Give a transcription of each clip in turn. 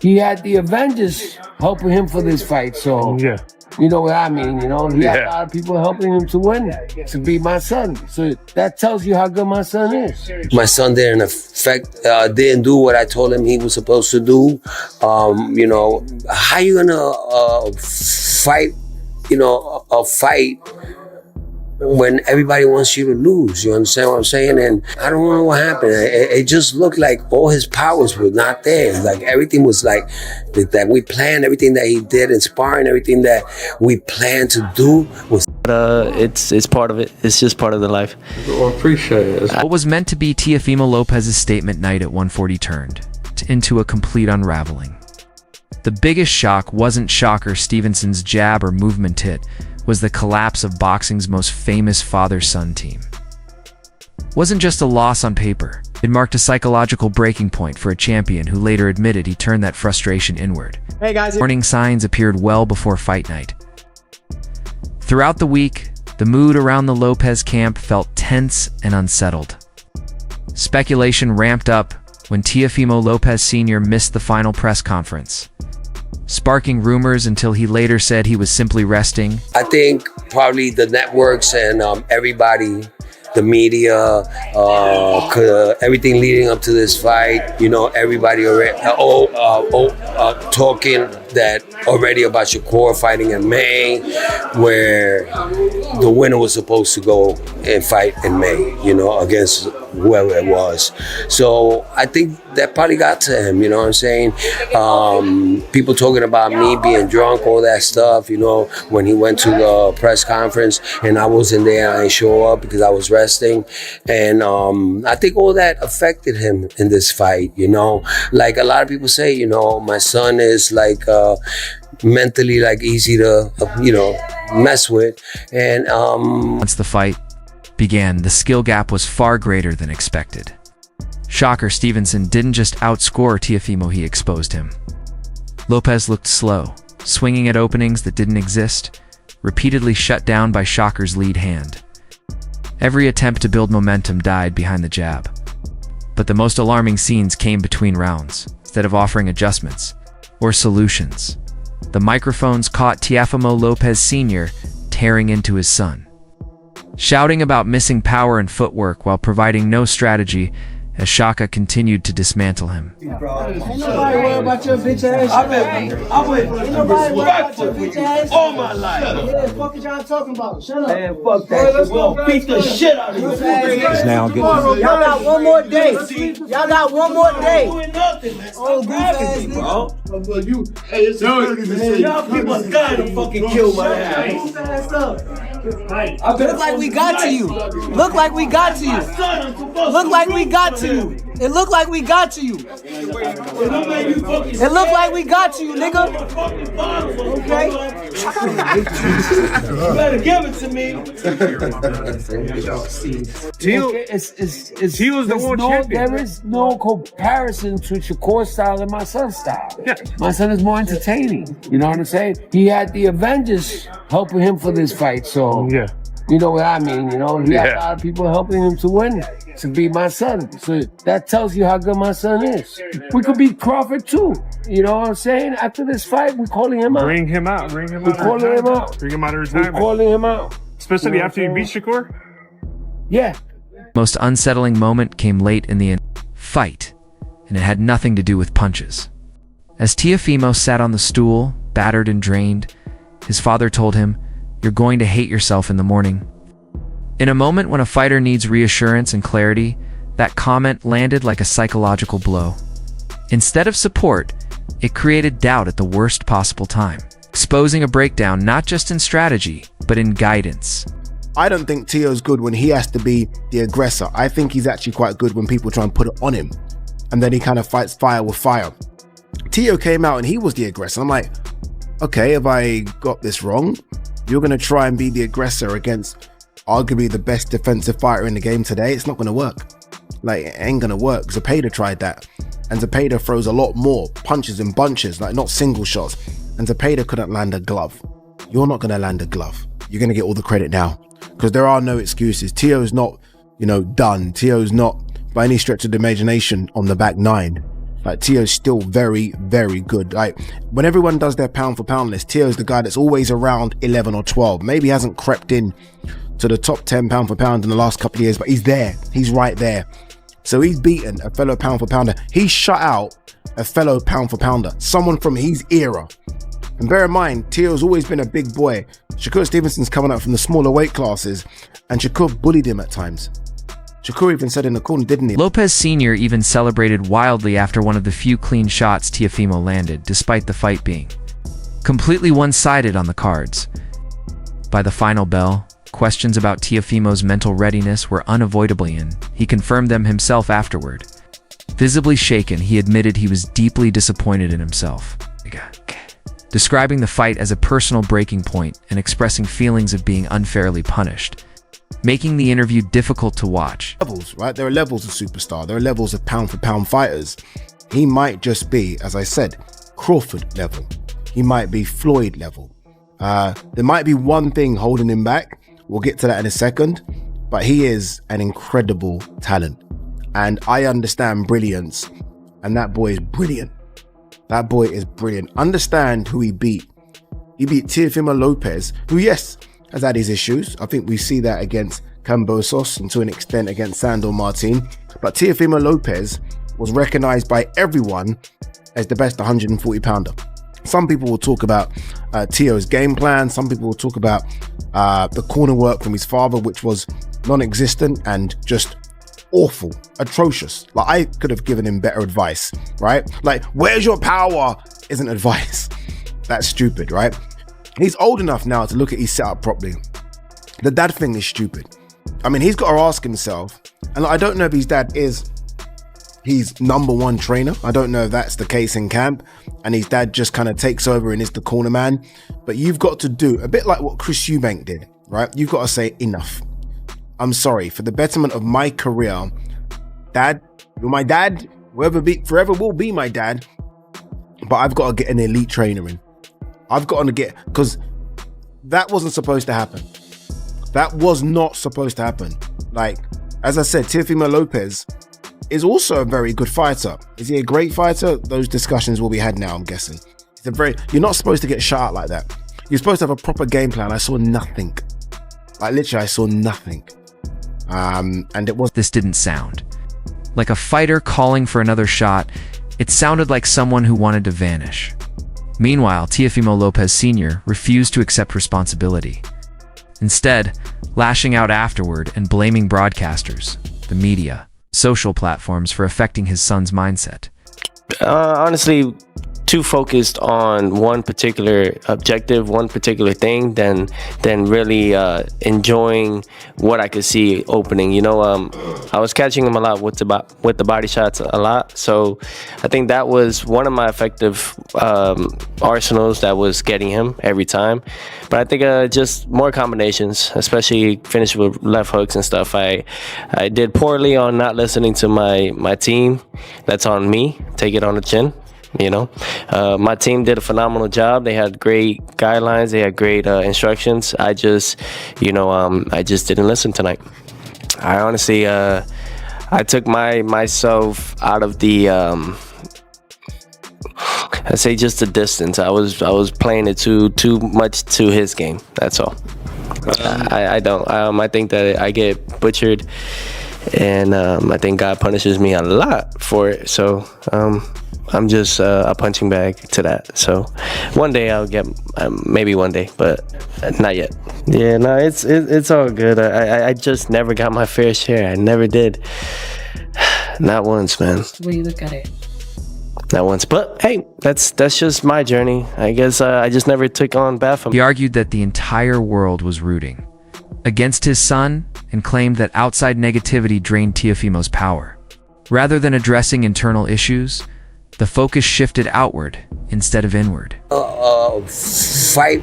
he had the Avengers helping him for this fight. So Yeah. you know what I mean, you know? He had a lot of people helping him to win, to beat my son. So that tells you how good my son is. My son didn't do what I told him he was supposed to do. You know, how you gonna fight, you know, a fight when everybody wants you to lose? You understand what I'm saying? And I don't know what happened. It just looked like all his powers were not there. Like everything was like that we planned, everything that he did in sparring, everything that we planned to do was. It's part of it. It's just part of the life. Well, appreciate it. What was meant to be Teofimo Lopez's statement night at 140 turned into a complete unraveling. The biggest shock wasn't Shakur Stevenson's jab or movement hit, was the collapse of boxing's most famous father-son team. Wasn't just a loss on paper, it marked a psychological breaking point for a champion who later admitted he turned that frustration inward. Hey guys. Warning signs appeared well before fight night. Throughout the week, the mood around the Lopez camp felt tense and unsettled. Speculation ramped up when Teofimo Lopez Sr. missed the final press conference, sparking rumors until he later said he was simply resting. I think probably the networks and everybody, the media, everything leading up to this fight, you know, everybody already talking that already about Shakur fighting in May, where the winner was supposed to go and fight in May, you know, against whoever it was. So I think that probably got to him, you know what I'm saying? People talking about me being drunk, all that stuff, you know, when he went to the press conference and I wasn't there, I didn't show up because I was resting. And I think all that affected him in this fight, you know? Like a lot of people say, you know, my son is like mentally like easy to, you know, mess with. And once the fight began, the skill gap was far greater than expected. Shakur Stevenson didn't just outscore Teofimo, he exposed him. Lopez looked slow, swinging at openings that didn't exist, repeatedly shut down by Shakur's lead hand. Every attempt to build momentum died behind the jab. But the most alarming scenes came between rounds. Instead of offering adjustments or solutions, the microphones caught Teofimo Lopez Sr. tearing into his son, shouting about missing power and footwork while providing no strategy as Shaka continued to dismantle him. Ain't nobody worry about your bitch ass. Ain't nobody worry about your bitch ass all my life. Yeah, fuck is y'all talking about? Shut up. Man, fuck that shit. We'll beat the shit out of you. It's now good. Y'all got one more day. Y'all got one more day. Oh, goof ass nigga. Well, you, hey, it's man, y'all people are scared to fucking kill my ass. Look like we got to you. Look like we got to you. Look like we got to you. It looked like we got to you. It looked like we got to you, nigga. Okay? You better give it to me. He was the world champion. There is no comparison to Shakur's style and my son's style. Yeah. My son is more entertaining. You know what I'm saying? He had the Avengers helping him for this fight. So Yeah. you know what I mean, you know? He had a lot of people helping him to win, to beat my son. So that tells you how good my son is. We could beat Crawford too. You know what I'm saying? After this fight, we're calling him out. Bring him out. Bring him out. We're calling him out. Bring him out of We're retirement. calling him out. Especially You know after you what beat I'm Shakur. Yeah. Most unsettling moment came late in the fight, and it had nothing to do with punches. As Teofimo sat on the stool, battered and drained, his father told him, "You're going to hate yourself in the morning." In a moment when a fighter needs reassurance and clarity, that comment landed like a psychological blow. Instead of support, it created doubt at the worst possible time, exposing a breakdown not just in strategy, but in guidance. I don't think Teo's good when he has to be the aggressor. I think he's actually quite good when people try and put it on him. And then he kind of fights fire with fire. Teo came out and he was the aggressor. I'm like, okay, have I got this wrong? You're going to try and be the aggressor against arguably the best defensive fighter in the game today? It's not going to work. Like, it ain't going to work. Zepeda tried that. And Zepeda throws a lot more punches in bunches, like not single shots. And Zepeda couldn't land a glove. You're not going to land a glove. You're going to get all the credit now. Because there are no excuses. Teo's not, done. Teo's not, by any stretch of the imagination, on the back nine. Like, Teo's still very, very good. Like, when everyone does their pound for pound list, Teo's the guy that's always around 11 or 12. Maybe he hasn't crept in to the top 10 pound for pound in the last couple of years, but he's there. He's right there. So he's beaten a fellow pound for pounder. He shut out a fellow pound for pounder, someone from his era. And bear in mind, Teo's always been a big boy. Shakur Stevenson's coming up from the smaller weight classes, and Shakur bullied him at times. Shakur even said in the corner, didn't he? Lopez Sr. even celebrated wildly after one of the few clean shots Teofimo landed, despite the fight being completely one-sided on the cards. By the final bell, questions about Teofimo's mental readiness were unavoidably in. He confirmed them himself afterward. Visibly shaken, he admitted he was deeply disappointed in himself, describing the fight as a personal breaking point and expressing feelings of being unfairly punished, making the interview difficult to watch. Levels, right? There are levels of superstar. There are levels of pound for pound fighters. He might just be, as I said, Crawford level. He might be Floyd level. There might be one thing holding him back. We'll get to that in a second, but he is an incredible talent. And I understand brilliance, and that boy is brilliant. That boy is brilliant. Understand who he beat. He beat Teofimo Lopez, who, yes, has had his issues. I think we see that against Cambosos and to an extent against Sandor Martin. But Teofimo Lopez was recognized by everyone as the best 140 pounder. Some people will talk about Teo's game plan. Some people will talk about the corner work from his father, which was non-existent and just awful, atrocious. Like, I could have given him better advice, right? Like, where's your power isn't advice. That's stupid, right? He's old enough now to look at his setup properly. The dad thing is stupid. I mean, he's got to ask himself, and I don't know if his dad is his #1 trainer. I don't know if that's the case in camp, and his dad just kind of takes over and is the corner man. But you've got to do a bit like what Chris Eubank did, right? You've got to say enough. I'm sorry, for the betterment of my career, Dad, you're my dad, forever will be my dad, but I've got to get an elite trainer in. I've got to get, because that wasn't supposed to happen. That was not supposed to happen. Like, as I said, Teofimo Lopez is also a very good fighter. Is he a great fighter? Those discussions will be had now, I'm guessing. You're not supposed to get shot out like that. You're supposed to have a proper game plan. I saw nothing. Like, literally, I saw nothing. And it was... This didn't sound like a fighter calling for another shot. It sounded like someone who wanted to vanish. Meanwhile, Teofimo Lopez Sr. refused to accept responsibility, instead lashing out afterward and blaming broadcasters, the media, social platforms for affecting his son's mindset. Honestly, too focused on one particular objective, one particular thing, than really enjoying what I could see opening. You know, I was catching him a lot with the body shots a lot. So I think that was one of my effective arsenals that was getting him every time. But I think just more combinations, especially finish with left hooks and stuff. I did poorly on not listening to my team. That's on me. Take it on the chin. You know, my team did a phenomenal job. They had great guidelines. They had great instructions. I just didn't listen tonight. I honestly, I took myself out of the, I say just the distance. I was playing it too much to his game. That's all. I don't. I think that I get butchered, and I think God punishes me a lot for it. So. I'm just a punching bag to that. So one day I'll get, maybe one day, but not yet. Yeah, no, it's all good. I just never got my fair share. I never did. Not once, man. That's the way you look at it. Not once. But hey, that's just my journey. I guess I just never took on Baphomet. He argued that the entire world was rooting against his son and claimed that outside negativity drained Teofimo's power. Rather than addressing internal issues, the focus shifted outward instead of inward. A fight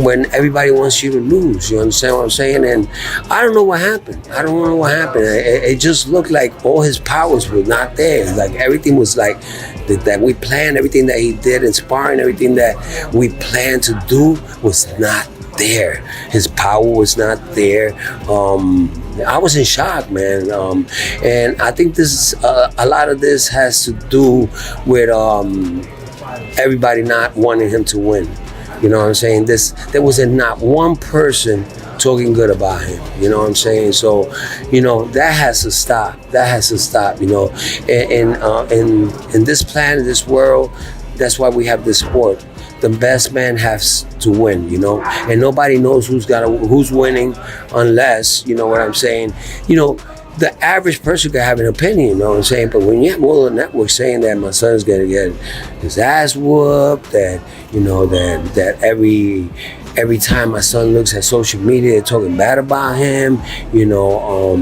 when everybody wants you to lose. You understand what I'm saying? And I don't know what happened. It just looked like all his powers were not there. Like everything was like that we planned, everything that he did in sparring, everything that we planned to do was not there. His power was not there. I was in shock, man. And I think this a lot of this has to do with everybody not wanting him to win. You know what I'm saying? There was not one person talking good about him. You know what I'm saying? So, you know, that has to stop. That has to stop. You know, and in this planet, this world, that's why we have this sport. The best man has to win, you know, and nobody knows who's winning unless, you know what I'm saying. You know, the average person could have an opinion, you know what I'm saying. But when you have all the networks saying that my son's gonna get his ass whooped, that you know that every time my son looks at social media, they're talking bad about him, you know,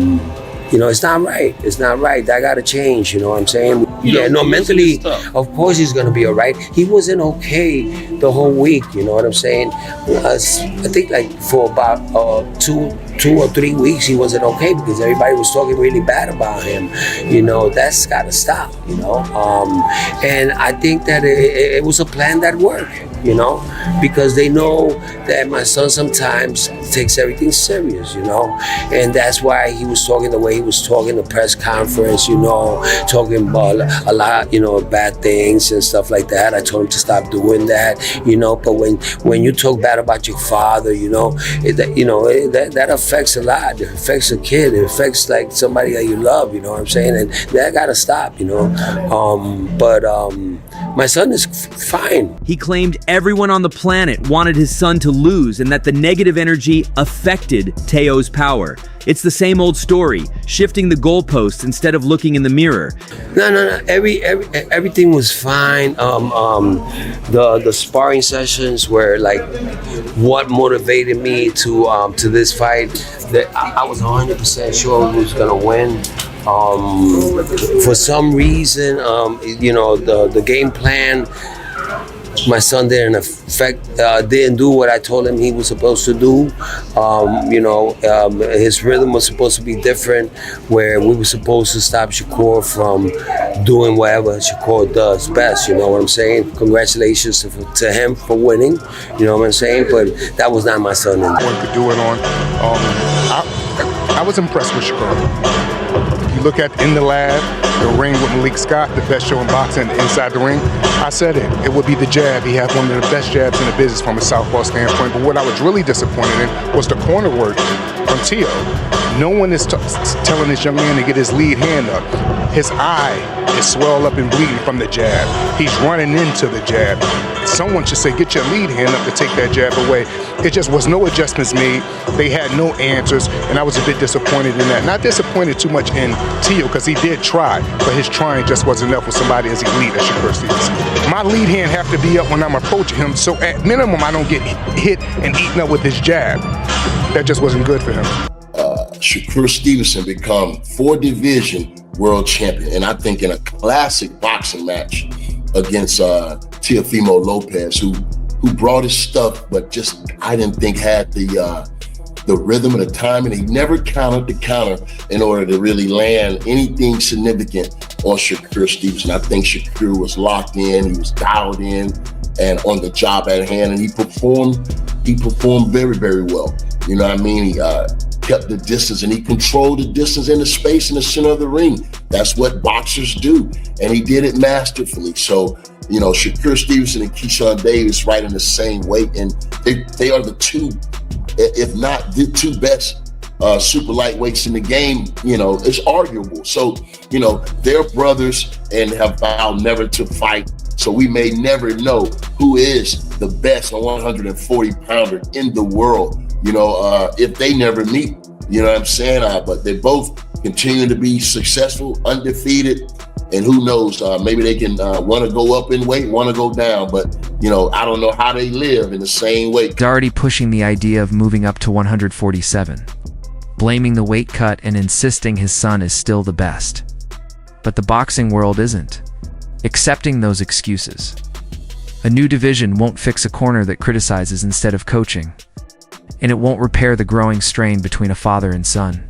it's not right. It's not right. That gotta change, you know what I'm saying? Yeah, no, mentally, of course he's gonna be all right. He wasn't okay the whole week, you know what I'm saying? I think like for about 2 or 3 weeks he wasn't okay because everybody was talking really bad about him. You know, that's gotta stop, you know? And I think that it was a plan that worked, you know, because they know that my son sometimes takes everything serious, you know, and that's why he was talking the way he was talking, the press conference, you know, talking about a lot, you know, bad things and stuff like that. I told him to stop doing that, you know, but when you talk bad about your father, you know, that affects a lot. It affects a kid. It affects like somebody that you love, you know what I'm saying, and that gotta stop, you know. But my son is fine. He claimed everyone on the planet wanted his son to lose and that the negative energy affected Teo's power. It's the same old story, shifting the goalposts instead of looking in the mirror. No. Everything was fine. The sparring sessions were like what motivated me to this fight. That I was 100% sure who was gonna win. For some reason, you know, the game plan, my son didn't do what I told him he was supposed to do. You know, his rhythm was supposed to be different, where we were supposed to stop Shakur from doing whatever Shakur does best. You know what I'm saying? Congratulations to him for winning. You know what I'm saying? But that was not my son. One could do it on. I was impressed with Shakur. You look at in the lab, the ring with Malik Scott, the best show in boxing inside the ring. I said it would be the jab. He had one of the best jabs in the business from a southpaw standpoint. But what I was really disappointed in was the corner work from Teo. No one is telling this young man to get his lead hand up. His eye is swelled up and bleeding from the jab. He's running into the jab. Someone should say, get your lead hand up to take that jab away. It just was no adjustments made. They had no answers, and I was a bit disappointed in that. Not disappointed too much in Teo, because he did try, but his trying just wasn't enough with somebody as elite as Shakur Stevenson. My lead hand have to be up when I'm approaching him, so at minimum I don't get hit and eaten up with his jab. That just wasn't good for him. Shakur Stevenson become 4-division world champion, and I think in a classic boxing match against Teofimo Lopez, who brought his stuff, but just I didn't think had the rhythm and the time, and he never countered the counter in order to really land anything significant on Shakur Stevenson. I think Shakur was locked in, he was dialed in, and on the job at hand, and he performed very, very well. You know what I mean? He kept the distance, and he controlled the distance and the space in the center of the ring. That's what boxers do, and he did it masterfully. So, you know, Shakur Stevenson and Keyshawn Davis right in the same weight, and they are the two, if not the two best super lightweights in the game. You know, it's arguable. So, you know, they're brothers and have vowed never to fight. So we may never know who is the best 140-pounder in the world, you know, if they never meet, you know what I'm saying? But they both continue to be successful, undefeated, and who knows, maybe they can want to go up in weight, want to go down, but, you know, I don't know how they live in the same weight. He's already pushing the idea of moving up to 147, blaming the weight cut and insisting his son is still the best. But the boxing world isn't accepting those excuses. A new division won't fix a corner that criticizes instead of coaching, and it won't repair the growing strain between a father and son.